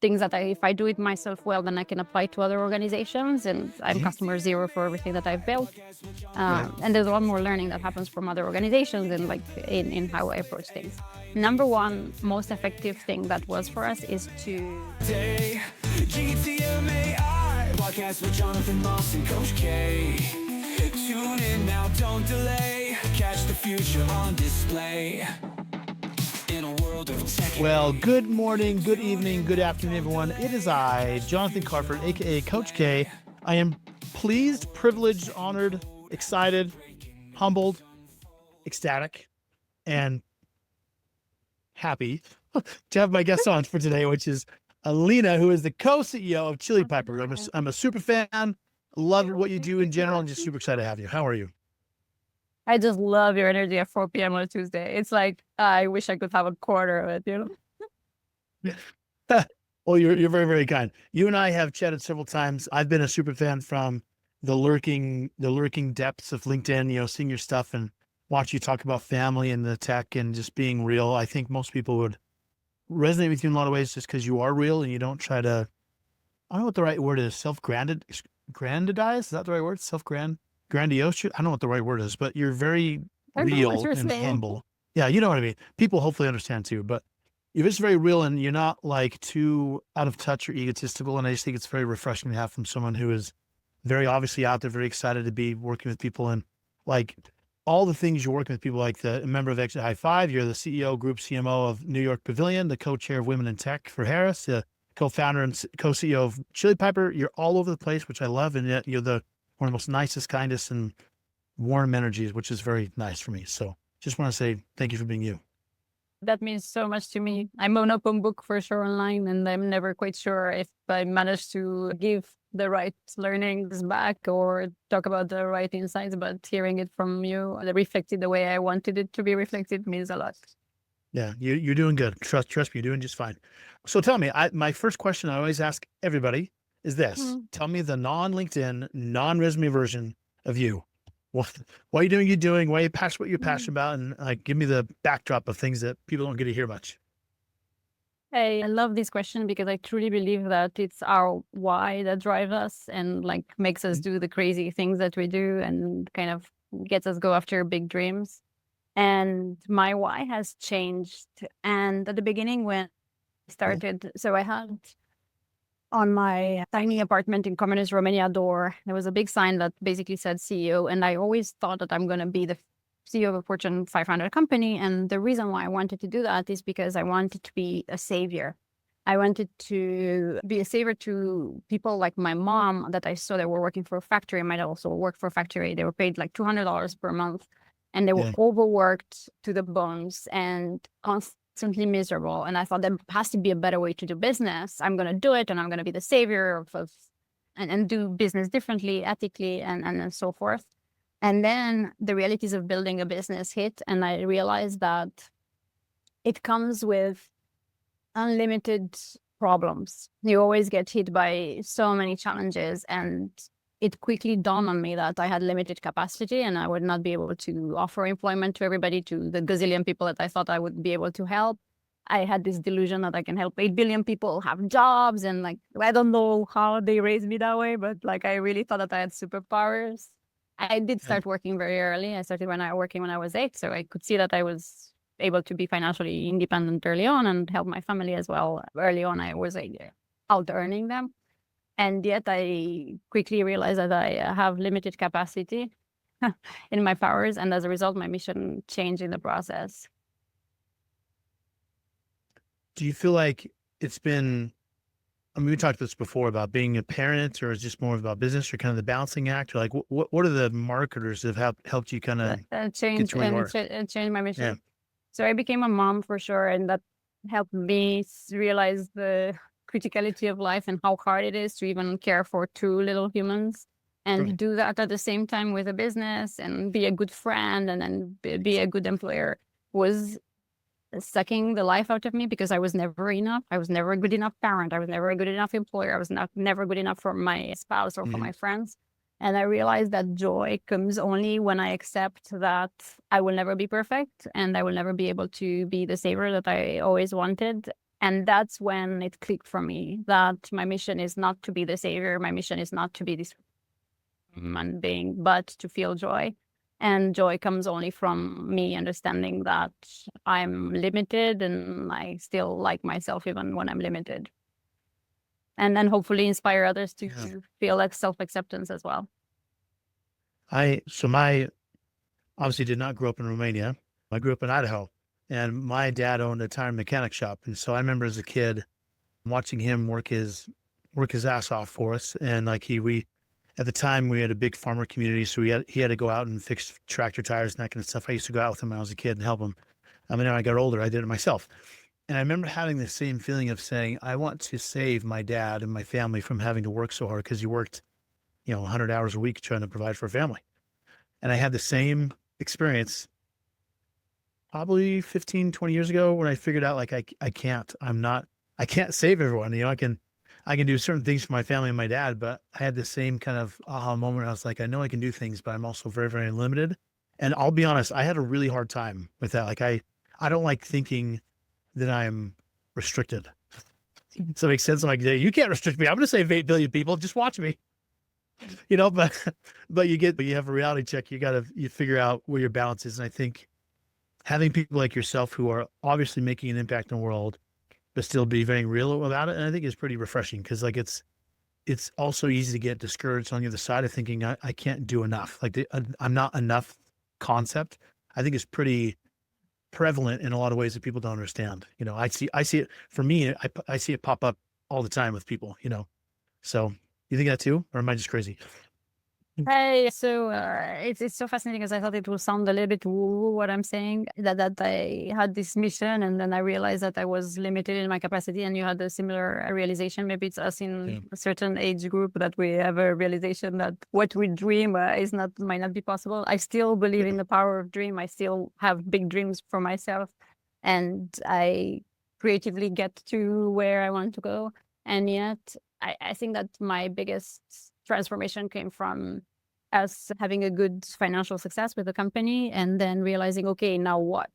things that if I do it myself well, then I can apply to other organizations, and I'm customer zero for everything that I've built. And there's a lot more learning that happens from other organizations and like in how I approach things. Number one most effective thing that was for us is to GTM podcast with Jonathan Moss and Coach K. Tune in now, don't delay. Catch the future on display. In a world of tech. Well, good morning, good evening, good afternoon, everyone. It is I, Jonathan Carford, aka Coach K. I am pleased, privileged, honored, excited, humbled, ecstatic, and happy to have my guest on for today, which is Alina, who is the co-CEO of Chili Piper. I'm a super fan, love what you do in general, and just super excited to have you. How are you? I just love your energy at 4 p.m. on a Tuesday. It's like, I wish I could have a quarter of it, you know? Well, you're very, very kind. You and I have chatted several times. I've been a super fan from the lurking depths of LinkedIn, seeing your stuff and watch you talk about family and the tech and just being real. I think most people would resonate with you in a lot of ways just because you are real and you don't try to, I don't know what the right word is, grandidize? Is that the right word? Grandiose? I don't know what the right word is, but you're very real and humble. Yeah, you know what I mean? People hopefully understand too, but you're just very real and you're not like too out of touch or egotistical. And I just think it's very refreshing to have from someone who is very obviously out there, very excited to be working with people and like all the things you're working with people, like a member of Exit High Five, you're the CEO, Group CMO of New York Pavilion, the co-chair of Women in Tech for Harris, the co-founder and co-CEO of Chili Piper. You're all over the place, which I love. And yet you're one of the most nicest, kindest, and warm energies, which is very nice for me. So just want to say thank you for being you. That means so much to me. I'm an open book for sure online, and I'm never quite sure if I managed to give the right learnings back or talk about the right insights, but hearing it from you, reflected the way I wanted it to be reflected, means a lot. Yeah, you're doing good. Trust me, you're doing just fine. So tell me, my first question I always ask everybody is this. Tell me the non-LinkedIn, non-resume version of you. What are you doing? Why are you passionate, what you're passionate about? And like, give me the backdrop of things that people don't get to hear much. I love this question because I truly believe that it's our why that drives us and like makes us do the crazy things that we do and kind of gets us go after big dreams. And my why has changed. And at the beginning when I started, so I had on my tiny apartment in Communist Romania door, there was a big sign that basically said CEO. And I always thought that I'm going to be the CEO of a Fortune 500 company. And the reason why I wanted to do that is because I wanted to be a savior. I wanted to be a savior to people like my mom that I saw that were working for a factory. I might also work for a factory. They were paid like $200 per month and they were overworked to the bones and constantly miserable. And I thought there has to be a better way to do business. I'm going to do it and I'm going to be the savior and do business differently, ethically, and so forth. And then the realities of building a business hit, and I realized that it comes with unlimited problems. You always get hit by so many challenges, and it quickly dawned on me that I had limited capacity and I would not be able to offer employment to everybody, to the gazillion people that I thought I would be able to help. I had this delusion that I can help 8 billion people have jobs, and like, I don't know how they raised me that way, but like, I really thought that I had superpowers. I did start working very early. I started working when I was 8. So I could see that I was able to be financially independent early on and help my family as well. Early on, I was out earning them. And yet I quickly realized that I have limited capacity in my powers. And as a result, my mission changed in the process. Do you feel like it's been, I mean, we talked this before about being a parent, or is just more about business, or kind of the balancing act? Or like, what are the marketers that have helped you kind of change my mission? Yeah. So I became a mom for sure, and that helped me realize the criticality of life and how hard it is to even care for 2 little humans, and do that at the same time with a business and be a good friend and then be a good employer was sucking the life out of me because I was never enough. I was never a good enough parent. I was never a good enough employer. I was never good enough for my spouse or for my friends. And I realized that joy comes only when I accept that I will never be perfect and I will never be able to be the savior that I always wanted. And that's when it clicked for me that my mission is not to be the savior. My mission is not to be this human being, but to feel joy. And joy comes only from me understanding that I'm limited and I still like myself even when I'm limited. And then hopefully inspire others to feel like self-acceptance as well. My obviously did not grow up in Romania. I grew up in Idaho, and my dad owned a tire mechanic shop. And so I remember as a kid watching him work his ass off for us. And like we at the time we had a big farmer community, so he had to go out and fix tractor tires and that kind of stuff. I used to go out with him when I was a kid and help him. I mean, when I got older, I did it myself. And I remember having the same feeling of saying, I want to save my dad and my family from having to work so hard, because he worked, 100 hours a week trying to provide for a family. And I had the same experience probably 15, 20 years ago when I figured out like I can't save everyone. I can do certain things for my family and my dad, but I had the same kind of aha moment. I was like, I know I can do things, but I'm also very, very limited. And I'll be honest, I had a really hard time with that. Like I don't like thinking that I'm restricted. So it makes sense. I'm like, you can't restrict me. I'm going to save 8 billion people. Just watch me. But you have a reality check. You figure out where your balance is. And I think having people like yourself who are obviously making an impact in the world, but still be very real about it, and I think is pretty refreshing, because like it's also easy to get discouraged on the other side of thinking I can't do enough. Like I'm not enough concept, I think is pretty prevalent in a lot of ways that people don't understand. I see it for me. I see it pop up all the time with people. So you think that too, or am I just crazy? Hey, so it's so fascinating, because I thought it would sound a little bit woo what I'm saying, that I had this mission and then I realized that I was limited in my capacity, and you had a similar realization. Maybe it's us in a certain age group that we have a realization that what we dream might not be possible. I still believe in the power of dream. I still have big dreams for myself, and I creatively get to where I want to go. And yet I think that my biggest transformation came from us having a good financial success with the company, and then realizing, okay, now what?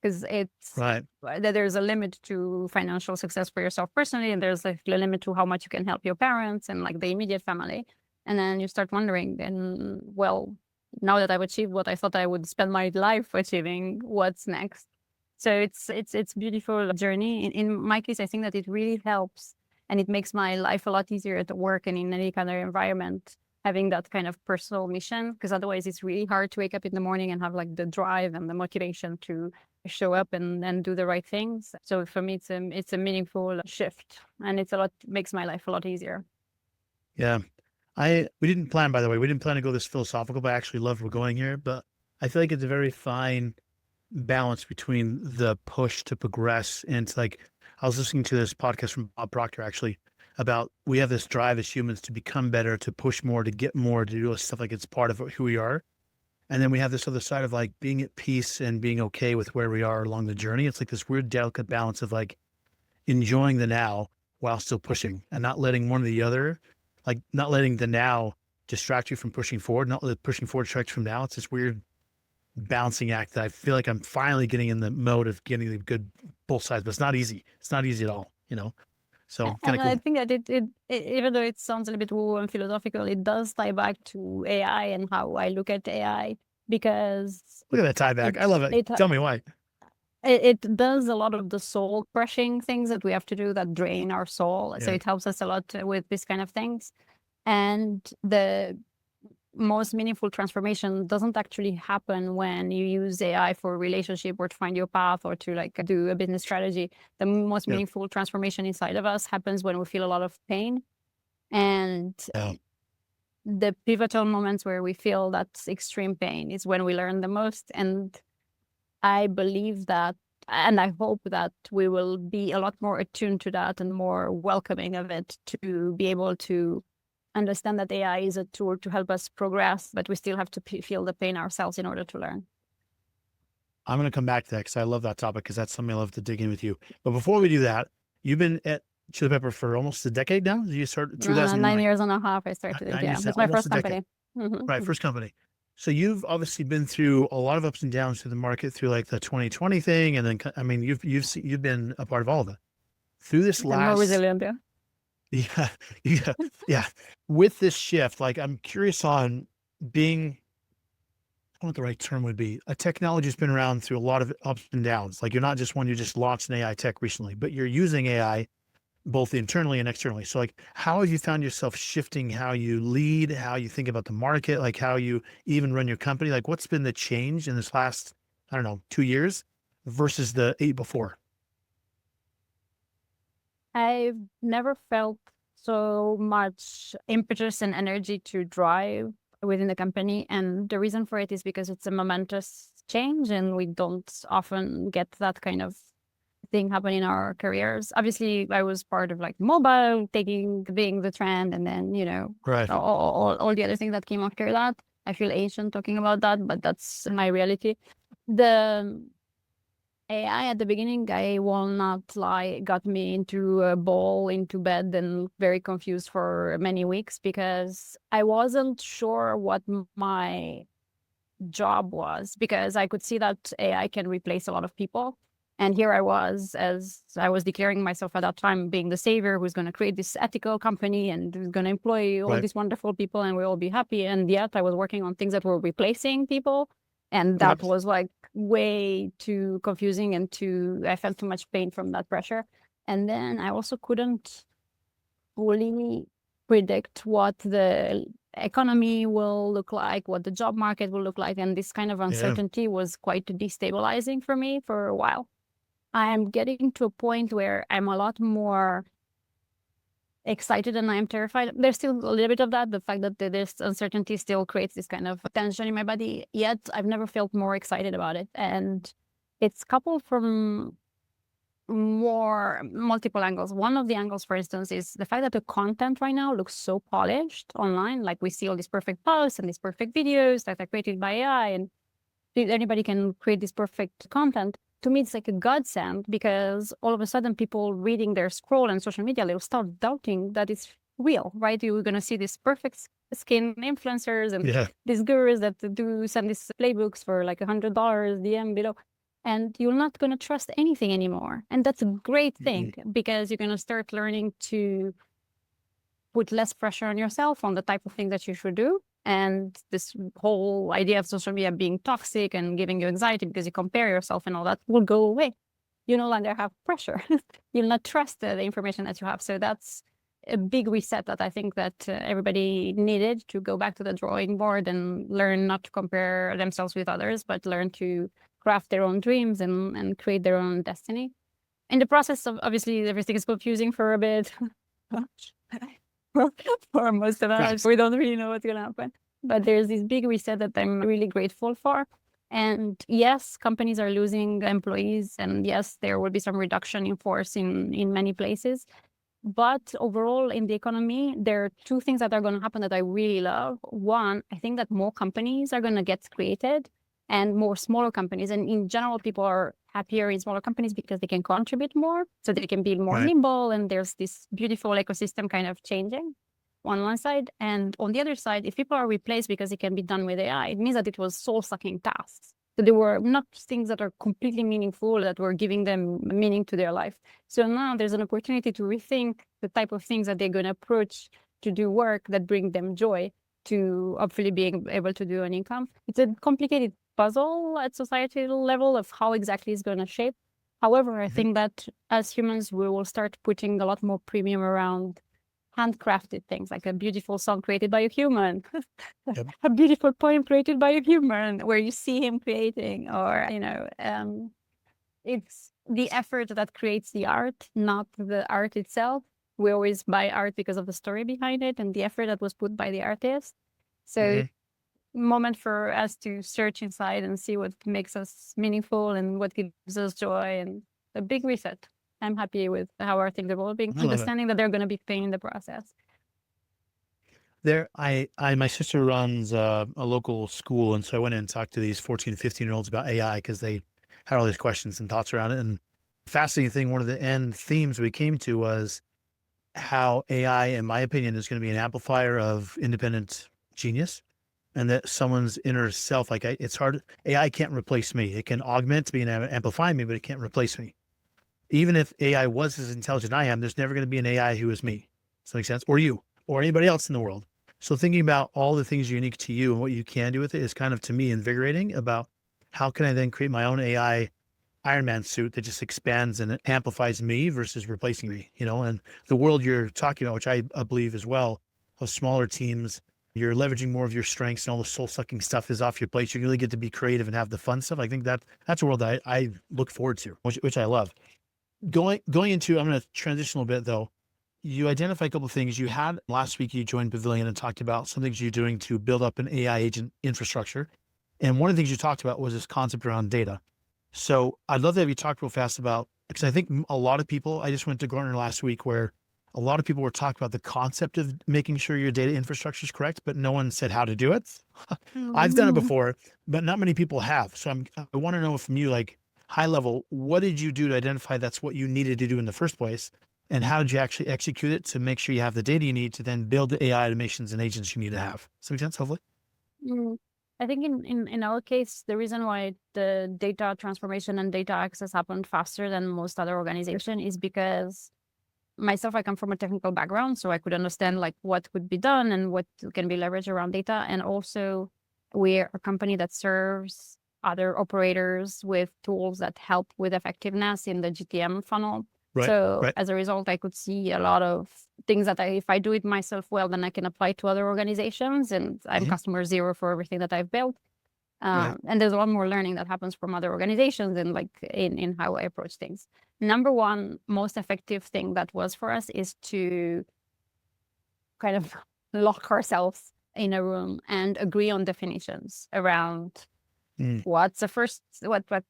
Because it's Right. that there's a limit to financial success for yourself personally, and there's like a limit to how much you can help your parents and like the immediate family. And then you start wondering, then, well, now that I've achieved what I thought I would spend my life achieving, what's next? So it's beautiful journey. In my case, I think that it really helps, and it makes my life a lot easier at work and in any kind of environment, having that kind of personal mission, because otherwise it's really hard to wake up in the morning and have like the drive and the motivation to show up and do the right things. So for me, it's a meaningful shift, and makes my life a lot easier. Yeah. We didn't plan, by the way, we didn't plan to go this philosophical, but I actually love we're going here. But I feel like it's a very fine balance between the push to progress and to, like, I was listening to this podcast from Bob Proctor actually about, we have this drive as humans to become better, to push more, to get more, to do stuff like it's part of who we are. And then we have this other side of like being at peace and being okay with where we are along the journey. It's like this weird delicate balance of like enjoying the now while still pushing, and not letting one or the other, like not letting the now distract you from pushing forward, not let pushing forward distract you from now. It's this weird balancing act that I feel like I'm finally getting in the mode of getting the good both sides, but it's not easy. It's not easy at all, So kind And of cool. I think that it, even though it sounds a little bit woo and philosophical, it does tie back to AI and how I look at AI, because Look at that tie back. I love it. Tell me why. it does a lot of the soul crushing things that we have to do that drain our soul. So Yeah. it helps us a lot with this kind of things. And the most meaningful transformation doesn't actually happen when you use AI for a relationship or to find your path or to like do a business strategy. The most meaningful transformation inside of us happens when we feel a lot of pain. And the pivotal moments where we feel that extreme pain is when we learn the most. And I believe that, and I hope that we will be a lot more attuned to that and more welcoming of it, to be able to understand that AI is a tool to help us progress, but we still have to feel the pain ourselves in order to learn. I'm going to come back to that because I love that topic, because that's something I love to dig in with you. But before we do that, you've been at Chili Pepper for almost a decade now. Did you start 2009? 9 years and a half I started it. Yeah, it's my first company. Right, first company. So you've obviously been through a lot of ups and downs through the market, through like the 2020 thing, and then I mean you've been a part of all of it. through this And more last, resilient, yeah. yeah, yeah, yeah, with this shift, like I'm curious on being, I don't know what the right term would be. A technology has been around through a lot of ups and downs. Like you're not just one, you just launched an AI tech recently, but you're using AI both internally and externally. So like, how have you found yourself shifting how you lead, how you think about the market, like how you even run your company? Like what's been the change in this last, I don't know, 2 years versus the 8 before? I've never felt so much impetus and energy to drive within the company. And the reason for it is because it's a momentous change and we don't often get that kind of thing happen in our careers. Obviously, I was part of like mobile, being the trend, and then, Right. all the other things that came after that. I feel ancient talking about that, but that's my reality. The AI at the beginning, I will not lie, got me into a ball, into bed, and very confused for many weeks because I wasn't sure what my job was, because I could see that AI can replace a lot of people. And here I was, as I was declaring myself at that time, being the savior who's going to create this ethical company and who's going to employ all Right. these wonderful people and we'll all be happy. And yet I was working on things that were replacing people. And that Right. was like way too confusing and I felt too much pain from that pressure. And then I also couldn't fully predict what the economy will look like, what the job market will look like. And this kind of Yeah. uncertainty was quite destabilizing for me for a while. I'm getting to a point where I'm a lot more excited and I'm terrified. There's still a little bit of that. The fact that this uncertainty still creates this kind of tension in my body, yet I've never felt more excited about it. And it's coupled from more multiple angles. One of the angles, for instance, is the fact that the content right now looks so polished online. Like we see all these perfect posts and these perfect videos that are created by AI, and anybody can create this perfect content. To me, it's like a godsend because all of a sudden people reading their scroll and social media, they'll start doubting that it's real, right? You're going to see these perfect skin influencers and Yeah. these gurus that do send these playbooks for like $100 DM below. And you're not going to trust anything anymore. And that's a great thing because you're going to start learning to put less pressure on yourself on the type of thing that you should do. And this whole idea of social media being toxic and giving you anxiety because you compare yourself and all that will go away. You no longer have pressure. You'll not trust the information that you have. So that's a big reset that I think that everybody needed to go back to the drawing board and learn not to compare themselves with others, but learn to craft their own dreams and create their own destiny. In the process of, obviously, everything is confusing for a bit. For most of us, Right. we don't really know what's going to happen. But there's this big reset that I'm really grateful for. And yes, companies are losing employees. And yes, there will be some reduction in force in many places. But overall, in the economy, there are two things that are going to happen that I really love. One, I think that more companies are going to get created and more smaller companies. And in general, people are happier in smaller companies because they can contribute more, so they can be more Right. nimble. And there's this beautiful ecosystem kind of changing on one side. And on the other side, if people are replaced because it can be done with AI, it means that it was soul-sucking tasks. So they were not things that are completely meaningful, that were giving them meaning to their life. So now there's an opportunity to rethink the type of things that they're going to approach to do work that bring them joy, to hopefully being able to do an income. It's a complicated puzzle at societal level of how exactly it's going to shape. However, I think that as humans, we will start putting a lot more premium around handcrafted things, like a beautiful song created by a human, Yep. a beautiful poem created by a human, where you see him creating, or, it's the effort that creates the art, not the art itself. We always buy art because of the story behind it and the effort that was put by the artist. So moment for us to search inside and see what makes us meaningful and what gives us joy, and a big reset. I'm happy with how our things are developing, I love it. understanding that they're going to be pain in the process. My sister runs a local school. And so I went in and talked to these 14, 15-year-olds about AI because they had all these questions and thoughts around it. And fascinating thing, one of the end themes we came to was how AI, in my opinion, is going to be an amplifier of independent genius, and that someone's inner self, it's hard. AI can't replace me. It can augment me and amplify me, but it can't replace me. even if AI was as intelligent as I am, there's never going to be an AI who is me. Does that make sense? Or you, or anybody else in the world. So thinking about all the things unique to you and what you can do with it is kind of, to me, invigorating about how can I then create my own AI Iron Man suit that just expands and amplifies me versus replacing me, and the world you're talking about, which I believe as well, of smaller teams, you're leveraging more of your strengths and all the soul sucking stuff is off your plate. You really get to be creative and have the fun stuff. I think that's a world that I look forward to, which I love. Going into, I'm going to transition a little bit though. You identify a couple of things. You had last week, you joined Pavilion and talked about some things you're doing to build up an AI agent infrastructure. And one of the things you talked about was this concept around data. So I'd love to have you talk real fast about, because I think a lot of people, I just went to Gartner last week where a lot of people were talking about the concept of making sure your data infrastructure is correct, but no one said how to do it. I've done it before, but not many people have. So I want to know from you, like high level, what did you do to identify that's what you needed to do in the first place? And how did you actually execute it to make sure you have the data you need to then build the AI automations and agents you need to have? Does that make sense, hopefully? Mm. I think in our case, the reason why the data transformation and data access happened faster than most other organizations is because myself, I come from a technical background, so I could understand like what could be done and what can be leveraged around data. And also we're a company that serves other operators with tools that help with effectiveness in the GTM funnel. Right. So Right. as a result, I could see a lot of things that if I do it myself well, then I can apply to other organizations, and I'm customer zero for everything that I've built. Right. And there's a lot more learning that happens from other organizations and like in how I approach things. Number one, most effective thing that was for us is to kind of lock ourselves in a room and agree on definitions around what's the first,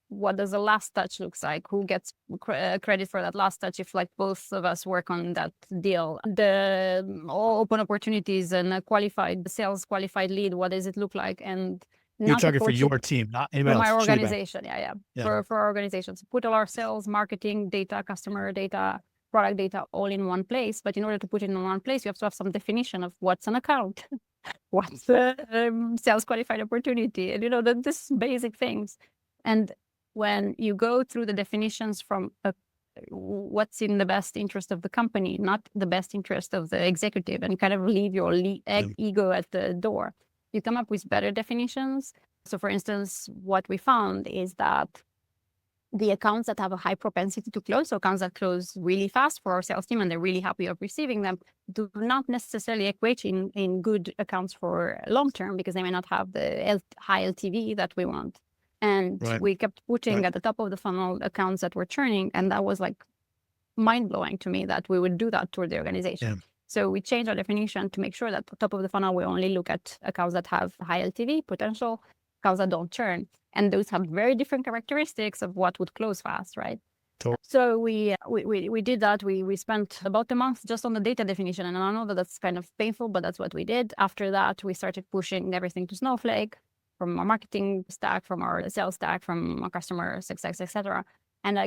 what does the last touch looks like? Who gets credit for that last touch if like both of us work on that deal? The open opportunities and a qualified sales qualified lead, what does it look like? And You're not talking for approach your it team, not for anybody else. my Just you guys. organization. Yeah. Yeah. For our organizations, put all our sales, marketing data, customer data, product data all in one place. But in order to put it in one place, you have to have some definition of what's an account, what's the sales qualified opportunity, and this basic things. And when you go through the definitions from what's in the best interest of the company, not the best interest of the executive, and kind of leave your ego at the door, you come up with better definitions. So for instance, what we found is that the accounts that have a high propensity to close, so accounts that close really fast for our sales team and they're really happy of receiving them, do not necessarily equate in good accounts for long term because they may not have the high LTV that we want. And we kept putting at the top of the funnel accounts that were churning, and that was like mind-blowing to me that we would do that toward the organization. Yeah. So we changed our definition to make sure that at the top of the funnel, we only look at accounts that have high LTV potential, accounts that don't churn. And those have very different characteristics of what would close fast, right? Totally. So we did that. We spent about a month just on the data definition. And I know that that's kind of painful, but that's what we did. After that, we started pushing everything to Snowflake, from our marketing stack, from our sales stack, from our customer success, etc. And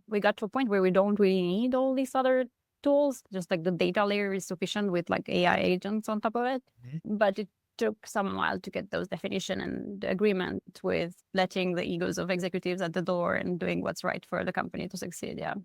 we got to a point where we don't really need all these other tools. Just like the data layer is sufficient with like AI agents on top of it. Mm-hmm. But it took some while to get those definition and agreement with letting the egos of executives at the door and doing what's right for the company to succeed. Yeah.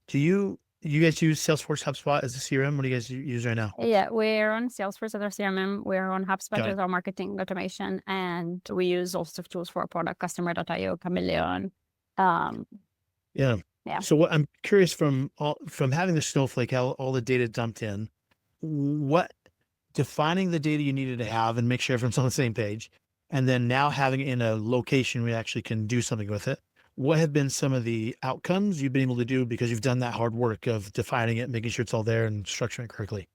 Do you guys use Salesforce, HubSpot as a CRM? What do you guys use right now? Yeah, we're on Salesforce as our CRM. We're on HubSpot as our marketing automation, and we use all sorts of tools for our product, Customer.io, Chameleon. Yeah. So what I'm curious from having the Snowflake, how all the data dumped in, what defining the data you needed to have and make sure everyone's on the same page, and then now having it in a location where you actually can do something with it. What have been some of the outcomes you've been able to do because you've done that hard work of defining it, making sure it's all there and structuring it correctly?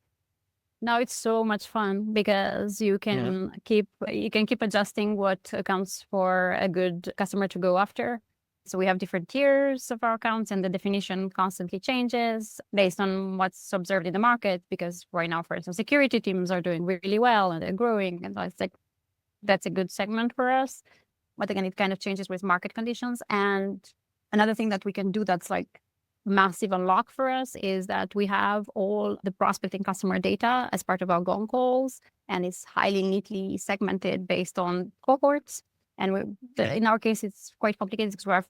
Now it's so much fun because you can keep adjusting what accounts for a good customer to go after. So we have different tiers of our accounts, and the definition constantly changes based on what's observed in the market. Because right now, for instance, security teams are doing really well and they're growing, and it's like that's a good segment for us. But again, it kind of changes with market conditions. And another thing that we can do that's like massive unlock for us is that we have all the prospecting customer data as part of our gone calls, and it's highly neatly segmented based on cohorts. And Okay. in our case, it's quite complicated because we have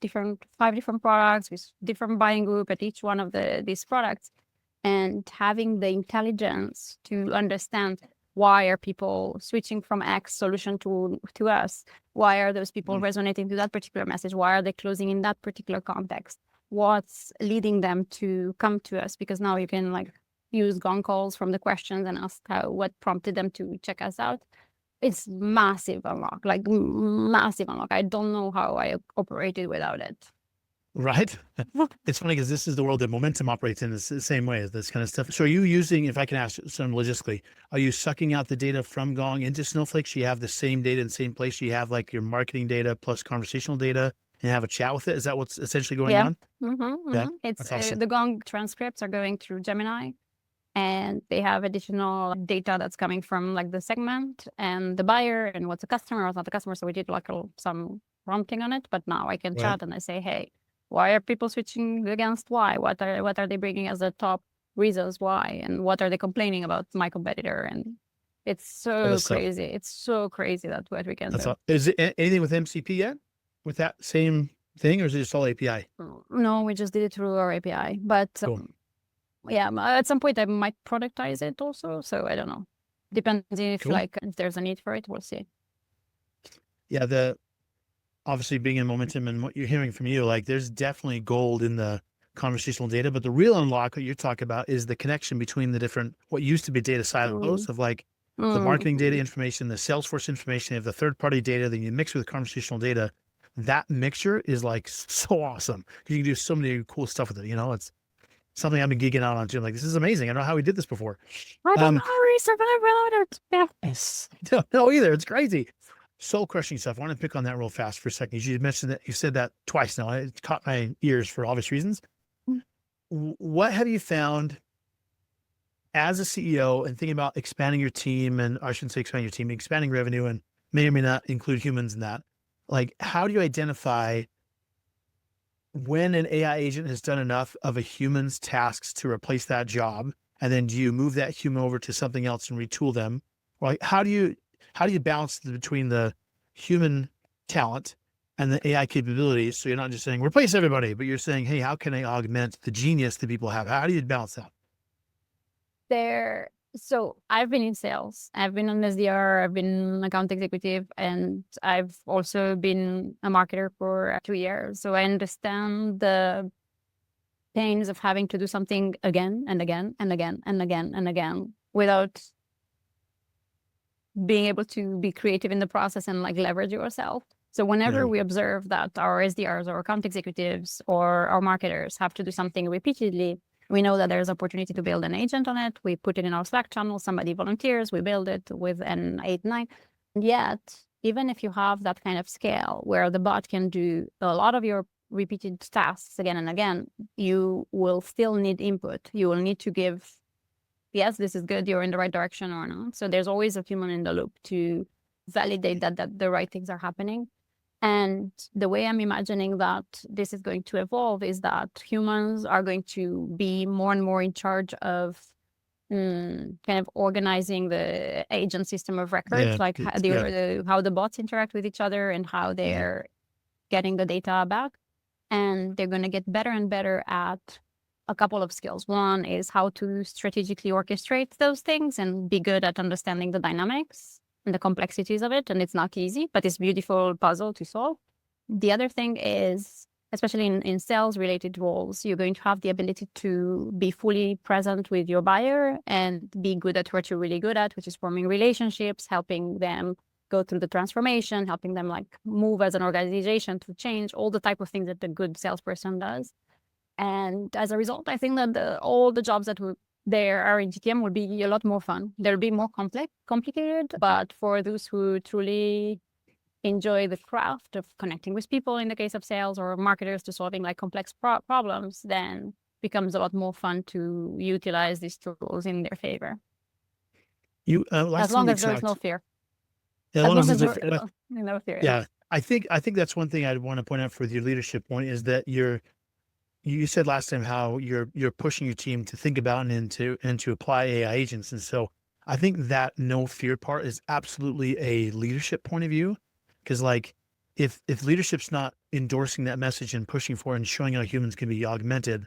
5 different products with different buying group at each one of these products. And having the intelligence to understand why are people switching from X solution to us? Why are those people resonating to that particular message? Why are they closing in that particular context? What's leading them to come to us? Because now you can like use gong calls from the questions and ask what prompted them to check us out. It's massive unlock, like massive unlock. I don't know how I operated without it. Right. It's funny because this is the world that momentum operates in. It's the same way as this kind of stuff. So are you using, if I can ask some logistically, are you sucking out the data from Gong into Snowflake? So you have the same data in the same place. You have like your marketing data plus conversational data and have a chat with it. Is that what's essentially going Yeah. on? Yeah. It's That's awesome. the Gong transcripts are going through Gemini, and they have additional data that's coming from like the segment and the buyer and what's a customer, what's not a customer. So we did like some prompting on it, but now I can Right. chat and I say, hey, why are people switching against why? What are they bringing as the top reasons why? And what are they complaining about my competitor? And it's All so this stuff. crazy. It's so crazy that what we can That's do. all. Is it anything with MCP yet with that same thing, or is it just all API? No, we just did it through our API. But Cool. yeah, at some point I might productize it also. So I don't know. Depends if Cool. if there's a need for it. We'll see. Yeah. Obviously being in momentum and what you're hearing from you, like there's definitely gold in the conversational data, but the real unlock what you're talking about is the connection between the different, what used to be data silos Mm. of like the marketing data information, the Salesforce information, of the third party data, then you mix with conversational data. That mixture is like so awesome. You can do so many cool stuff with it. You know, it's something I've been geeking out on too. I'm like, this is amazing. I don't know how we did this before. I don't know Um, how we survived without it. Yeah. I don't know either. It's crazy. Soul crushing stuff. I want to pick on that real fast for a second. You mentioned that you said that twice now. It caught my ears for obvious reasons. What have you found as a CEO and thinking about expanding your team, and I shouldn't say expanding your team, expanding revenue and may or may not include humans in that? Like, how do you identify when an AI agent has done enough of a human's tasks to replace that job? And then do you move that human over to something else and retool them? Or like, how do you balance between the human talent and the AI capabilities? So you're not just saying replace everybody, but you're saying, hey, how can I augment the genius that people have? How do you balance that? So I've been in sales. I've been an SDR. I've been an account executive, and I've also been a marketer for 2 years. So I understand the pains of having to do something again and again and again and again and again without being able to be creative in the process and like leverage yourself. So whenever we observe that our SDRs or account executives or our marketers have to do something repeatedly, we know that there's opportunity to build an agent on it. We put it in our Slack channel, somebody volunteers, we build it with an 8-9. And yet, even if you have that kind of scale where the bot can do a lot of your repeated tasks again and again, you will still need input. You will need to give, yes, this is good, you're in the right direction or not. So there's always a human in the loop to validate that the right things are happening. And the way I'm imagining that this is going to evolve is that humans are going to be more and more in charge of kind of organizing the agent system of records, like how the bots interact with each other and how they're getting the data back. And they're going to get better and better at a couple of skills. One is how to strategically orchestrate those things and be good at understanding the dynamics and the complexities of it. And it's not easy, but it's a beautiful puzzle to solve. The other thing is, especially in sales related roles, you're going to have the ability to be fully present with your buyer and be good at what you're really good at, which is forming relationships, helping them go through the transformation, helping them like move as an organization to change, all the type of things that a good salesperson does. And as a result, I think that all the jobs that there are in GTM will be a lot more fun. They'll be more complicated, but for those who truly enjoy the craft of connecting with people in the case of sales, or marketers to solving like complex problems, then becomes a lot more fun to utilize these tools in their favor. As long as there's no fear. Yeah, as long as there's no fear. Yeah, I think that's one thing I'd want to point out for your leadership point is that you said last time how you're pushing your team to think about and to apply AI agents. And so I think that no fear part is absolutely a leadership point of view. Cause like if leadership's not endorsing that message and pushing for it and showing how humans can be augmented,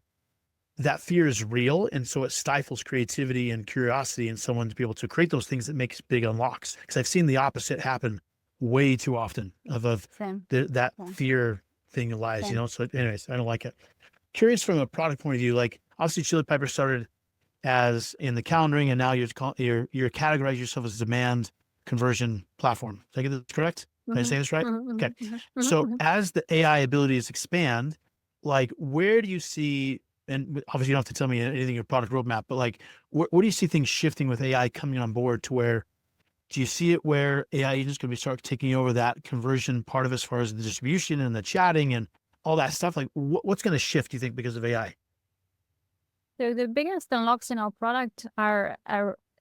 that fear is real. And so it stifles creativity and curiosity in someone to be able to create those things that makes big unlocks. Because I've seen the opposite happen way too often of Same. that Same. fear thing lies, you Same. know? So anyways, I don't like it. Curious from a product point of view, like obviously Chili Pepper started as in the calendaring, and now you're categorize yourself as a demand conversion platform. Did I get this correct? Did I say this right? Okay. So as the AI abilities expand, like where do you see, and obviously you don't have to tell me anything in your product roadmap, but like where do you see things shifting with AI coming on board to where, do you see it where AI agents going to start taking over that conversion part of as far as the distribution and the chatting and all that stuff? Like what's going to shift, do you think, because of AI? So the biggest unlocks in our product are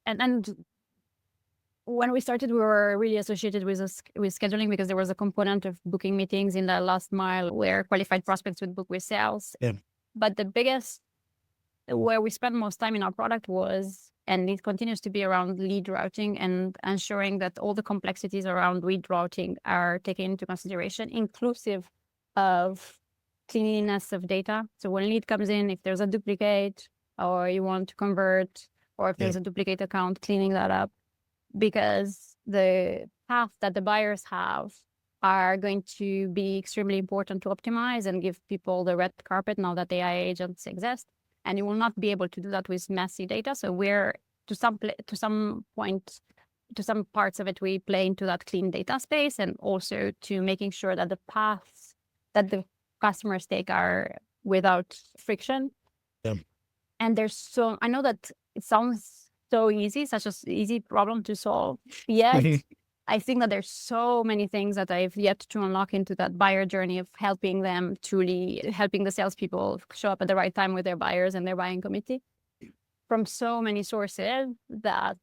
and when we started, we were really associated with scheduling because there was a component of booking meetings in the last mile where qualified prospects would book with sales. Yeah. But the biggest, where we spent most time in our product was, and it continues to be, around lead routing and ensuring that all the complexities around lead routing are taken into consideration, inclusive of cleanliness of data. So when lead comes in, if there's a duplicate or you want to convert, or if there's a duplicate account, cleaning that up, because the path that the buyers have are going to be extremely important to optimize and give people the red carpet now that AI agents exist. And you will not be able to do that with messy data. So we're to some parts of it, we play into that clean data space, and also to making sure that the paths that the customers take are without friction. Yeah. And I know that it sounds so easy, such an easy problem to solve. Yet, I think that there's so many things that I've yet to unlock into that buyer journey of helping them, truly helping the salespeople show up at the right time with their buyers and their buying committee from so many sources, that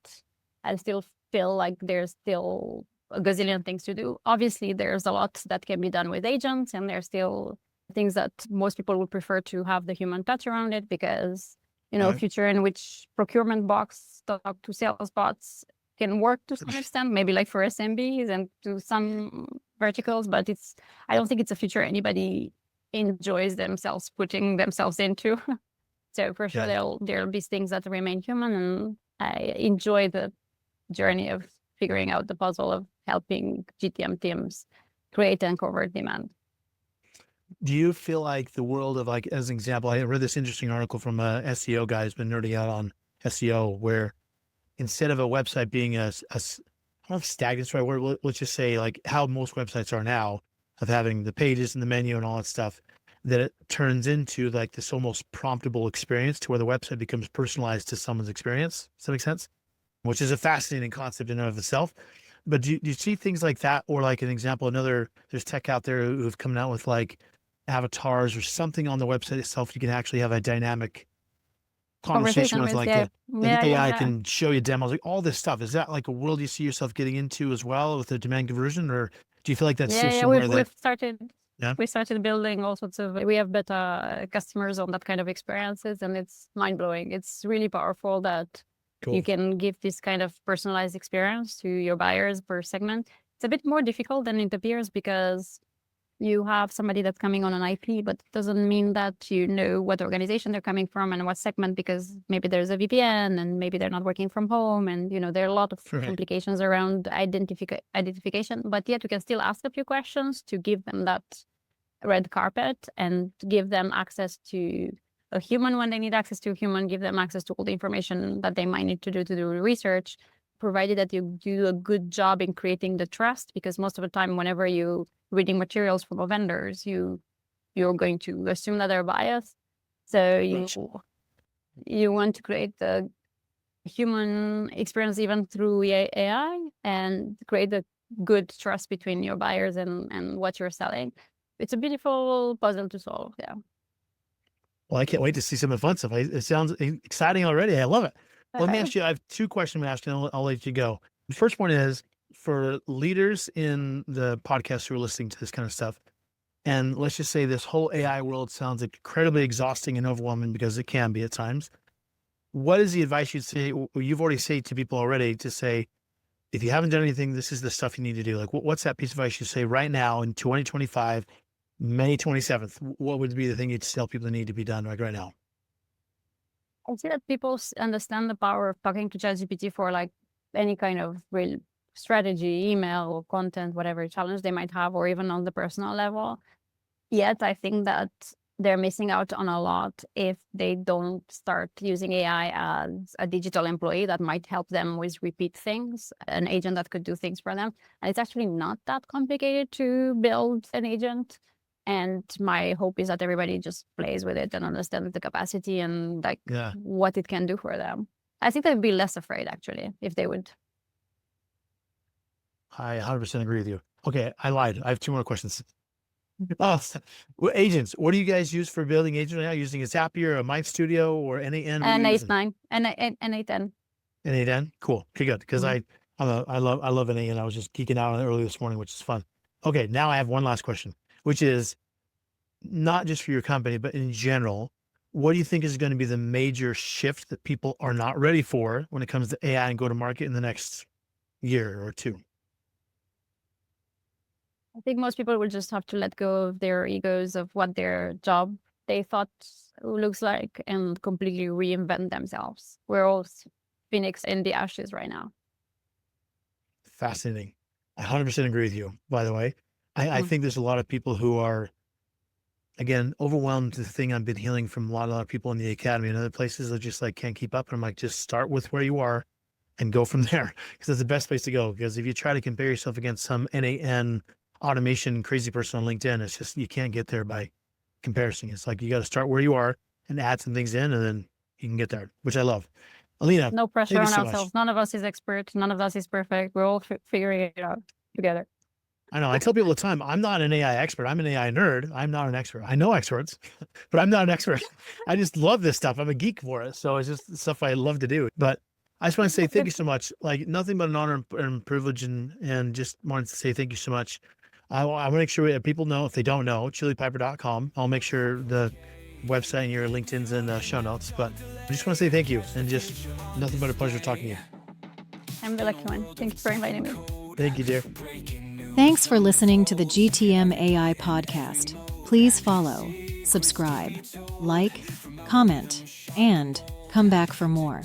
I still feel like there's still a gazillion things to do. Obviously, there's a lot that can be done with agents, and there's still things that most people would prefer to have the human touch around it, because, you know, future in which procurement box talk to sales bots can work to some extent, maybe like for SMBs and to some verticals, but I don't think it's a future anybody enjoys themselves putting themselves into. So for sure, there'll be things that remain human, and I enjoy the journey of figuring out the puzzle of helping GTM teams create and convert demand. Do you feel like the world of, like, as an example, I read this interesting article from a SEO guy who's been nerding out on SEO, where instead of a website being I don't know if stagnant's the right word, let's just say like how most websites are now, of having the pages and the menu and all that stuff, that it turns into like this almost promptable experience to where the website becomes personalized to someone's experience. Does that make sense? Which is a fascinating concept in and of itself. But do you see things like that? Or like an example, there's tech out there who've come out with like avatars or something on the website itself. You can actually have a dynamic conversation with like AI can show you demos, like all this stuff. Is that like a world you see yourself getting into as well with the demand conversion, or do you feel like that's we started building all sorts of, we have beta customers on that kind of experiences, and it's mind-blowing. It's really powerful that you can give this kind of personalized experience to your buyers per segment. It's a bit more difficult than it appears, because you have somebody that's coming on an IP, but it doesn't mean that you know what organization they're coming from and what segment, because maybe there's a VPN and maybe they're not working from home. And, you know, there are a lot of complications around identification, but yet you can still ask a few questions to give them that red carpet and give them access to a human when they need access to a human, give them access to all the information that they might need to do research, provided that you do a good job in creating the trust, because most of the time, whenever you reading materials from vendors, you're going to assume that they're biased. So you want to create the human experience even through AI, and create a good trust between your buyers and what you're selling. It's a beautiful puzzle to solve. Yeah. Well, I can't wait to see some of the fun stuff. It sounds exciting already. I love it. Let me ask you, I have two questions I'm asking, and I'll let you go. The first one is for leaders in the podcast who are listening to this kind of stuff. And let's just say this whole AI world sounds incredibly exhausting and overwhelming, because it can be at times. What is the advice you'd say, or you've already said to people already, to say, if you haven't done anything, this is the stuff you need to do. Like, what's that piece of advice you say right now in 2025, May 27th? What would be the thing you'd tell people that need to be done right now? I see that people understand the power of talking to ChatGPT for like any kind of real strategy, email, or content, whatever challenge they might have, or even on the personal level. Yet I think that they're missing out on a lot if they don't start using AI as a digital employee that might help them with repeat things, an agent that could do things for them. And it's actually not that complicated to build an agent. And my hope is that everybody just plays with it and understands the capacity and like Yeah, what it can do for them. I think they'd be less afraid actually if they would. I 100% agree with you. Okay, I lied. I have two more questions. Oh, agents. What do you guys use for building agents right now? Using a Zapier, a Mind Studio, or NAN? And 8.9 and 8.10. NAN? Cool. Okay, good. Because Mhm. I love NAN. I was just geeking out on it early this morning, which is fun. Okay, now I have one last question, which is not just for your company, but in general. What do you think is going to be the major shift that people are not ready for when it comes to AI and go to market in the next year or two? I think most people will just have to let go of their egos of what their job they thought looks like and completely reinvent themselves. We're all phoenix in the ashes right now. Fascinating. I 100% agree with you, by the way. I Mm. think there's a lot of people who are, again, overwhelmed. The thing I've been hearing from a lot of people in the academy and other places that just like can't keep up. And I'm like, just start with where you are and go from there. Because that's the best place to go. Because if you try to compare yourself against some NAN automation crazy person on LinkedIn, it's just, you can't get there by comparison. It's like, you got to start where you are and add some things in, and then you can get there, which I love. Alina, No pressure thank you on so much. ourselves. None of us is expert. None of us is perfect. We're all figuring it out together. I know. I tell people all the time, I'm not an AI expert. I'm an AI nerd. I'm not an expert. I know experts, but I'm not an expert. I just love this stuff. I'm a geek for it. So it's just stuff I love to do. But I just want to say thank you so much. Like, nothing but an honor and privilege, and just wanted to say thank you so much. I want to make sure that people know, if they don't know, chilipiper.com. I'll make sure the website and your LinkedIn's in the show notes. But I just want to say thank you, and just nothing but a pleasure talking to you. I'm the lucky one. Thank you for inviting me. Thank you, dear. Thanks for listening to the GTM AI podcast. Please follow, subscribe, like, comment, and come back for more.